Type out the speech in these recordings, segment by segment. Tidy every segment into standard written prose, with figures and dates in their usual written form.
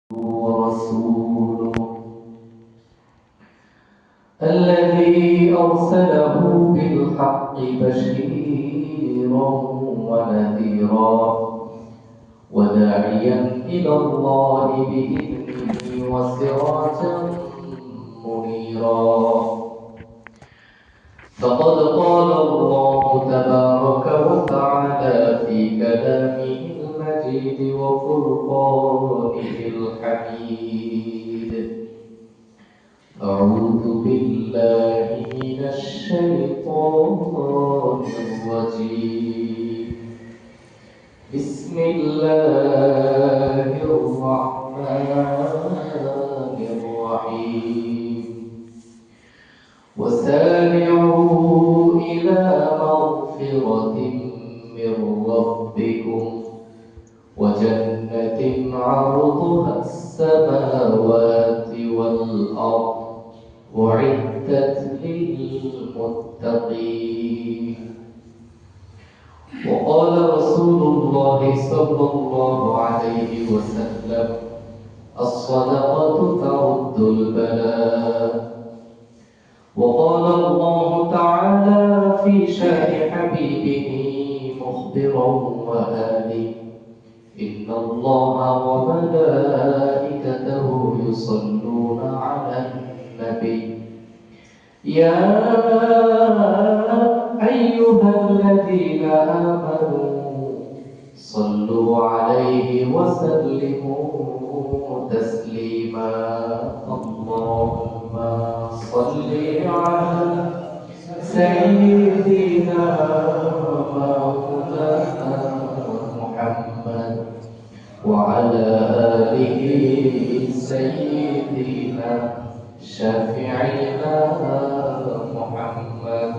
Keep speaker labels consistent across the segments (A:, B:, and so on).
A: ورسوله الذي أرسله بالحق بشيرا ونذيرا وداعيا إلى الله بإذنه وسراجا منيرا. فقد قال الله تبارك وتعالى في كلامه المجيد وفرقانه الحميد: أعوذ بالله من الشيطان الرجيم. بسم الله الرحمن الرحيم. وسارعوا إلى مغفرة من ربكم وجنة عرضها السماوات والأرض أعدت للمتقين. وقال رسول الله صلى الله عليه وسلم: الصدقة ترد البلاء. وقال الله تعالى في شأن حبيبه مخبرا وآله: إن الله وملائكته يصلون على النبي يا أيها الذين آمنوا صلوا عليه وسلموا تسليما. اللهم صل على سيدنا مولانا محمد وعلى آله سيدنا شافعنا محمد।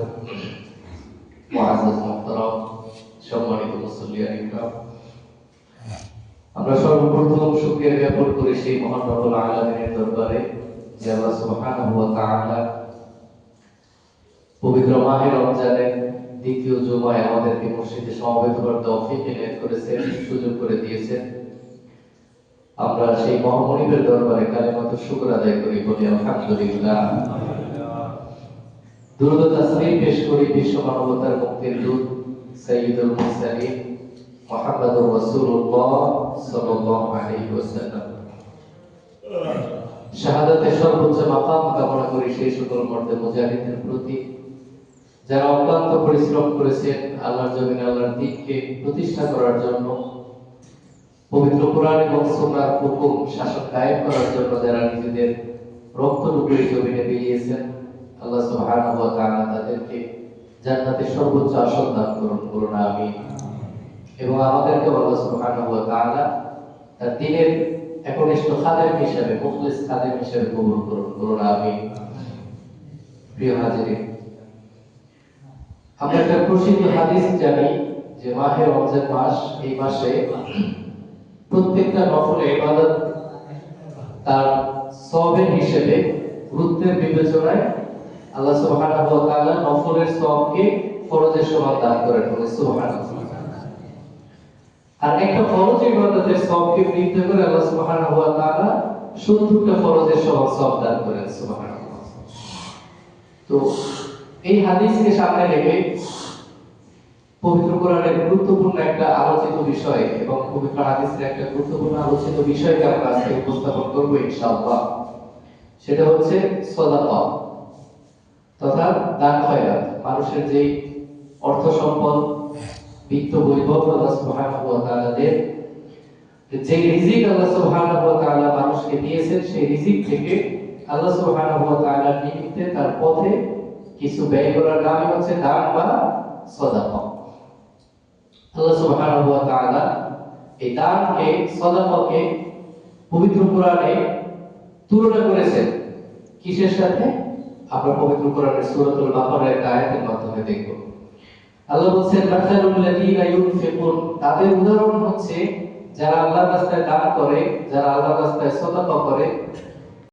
A: মুআজ্জাজ মুহতারাম, সম্মানিত মুসল্লিয়ান ইকরাম, আমরা সর্বপ্রথম শুকরিয়া জ্ঞাপন করি সেই মহান রব্বুল আলামিনের দরবারে যে আল্লাহ সুবহানাহু ওয়া তাআলা পবিত্র মাহে রমজানের দ্বিতীয় জুমায় আমাদেরকে মসজিদে সমবেত হওয়ার তৌফিক এনায়েত করেছেন, সুযোগ করে দিয়েছেন। আমরা সেই মহামনিবের দরবারে কালিমাতুল শুকর আদায় করি, বলি আলহামদুলিল্লাহ। দুরূদ ও তাসলিম পেশ করি বিশ্ব মানবতার মুক্তির দূত সাইয়্যিদুল মুরসালিন মুহাম্মদুর রাসূলুল্লাহ সাল্লাল্লাহু আলাইহি ওয়াসাল্লাম শাহাদাতের সর্বোচ্চ মাকাম কামনা করি সেই সকল মর্দে মুজাহিদের প্রতি যারা অক্লান্ত পরিশ্রম করেছেন আল্লাহর জমিনে আল্লাহর দ্বীনকে প্রতিষ্ঠা করার জন্য, পবিত্র কোরআন এবং সুন্নাহর হুকুম শাসন কায়েম করার জন্য যারা নিজেদের রক্ত টুকরি জমিনে বিলিয়েছেন। আল্লাহ সুবহানাহু ওয়া তাআলা তাদেরকে জান্নাতের সর্বোচ্চ আসন দান করুন, আমিন। এবং আমাদেরকে আল্লাহ সুবহানাহু ওয়া তাআলা তার দ্বীনের একনিষ্ঠ খাদেম হিসেবে, মুখলিস খাদেম হিসেবে কবুল করুন, আমিন। প্রিয় হাজিরিন, আমরা একটা প্রসিদ্ধ হাদিস জানি যে মাহে রমজান মাস, এই মাসে প্রত্যেকটা নফল ইবাদত তার সওয়াবের হিসেবে গুরুত্বের বিবেচনায় আল্লাহ সুবহানাহু ওয়া তাআলা নফলের সওয়াবকে ফরজের সমান দান করেন, সুবহানাল্লাহ। আর একটা ফরজ ইবাদতের সওয়াবকে বৃদ্ধি করে আল্লাহ সুবহানাহু ওয়া তাআলা 70টা ফরজের সমান সওয়াব দান করেন, সুবহানাল্লাহ। তো এই হাদিসকে সামনে রেখে পবিত্র কোরআনের গুরুত্বপূর্ণ একটা আলোচিত বিষয় এবং পবিত্র হাদিসের একটা গুরুত্বপূর্ণ আলোচিত বিষয়কে আমরা আজকে উপস্থাপন করব ইনশাআল্লাহ। সেটা হচ্ছে সাদাকা তথা দান খয়রাত। মানুষের যে অর্থ সম্পদ, বিত্ত বৈভব আল্লাহ সুবহানাহু ওয়া তাআলা দেন, যে রিজিক আল্লাহ সুবহানাহু ওয়া তাআলা মানুষকে দিয়েছেন, সেই রিজিক থেকে আল্লাহ সুবহানাহু ওয়া তাআলার নিমিত্তে তার পথে কিছু ব্যয় করার নামই হচ্ছে দান বা সাদাকা। আল্লাহ সুবহানাহু ওয়া তাআলা এই দানকে, সাদাকাকে পবিত্র কোরআনে তুলনা করেছেন কিসের সাথে? আমরা পবিত্র কোরআনের সূরাতুল বাকারার একটা আয়াতের মাধ্যমে দেখব। আল্লাহ বলেন, মাসালুল লাযীনা ইউনফিকুন, তাদের উদাহরণ হচ্ছে যারা আল্লাহর রাস্তায় দান করে, যারা আল্লাহর রাস্তায় সাদাকা করে,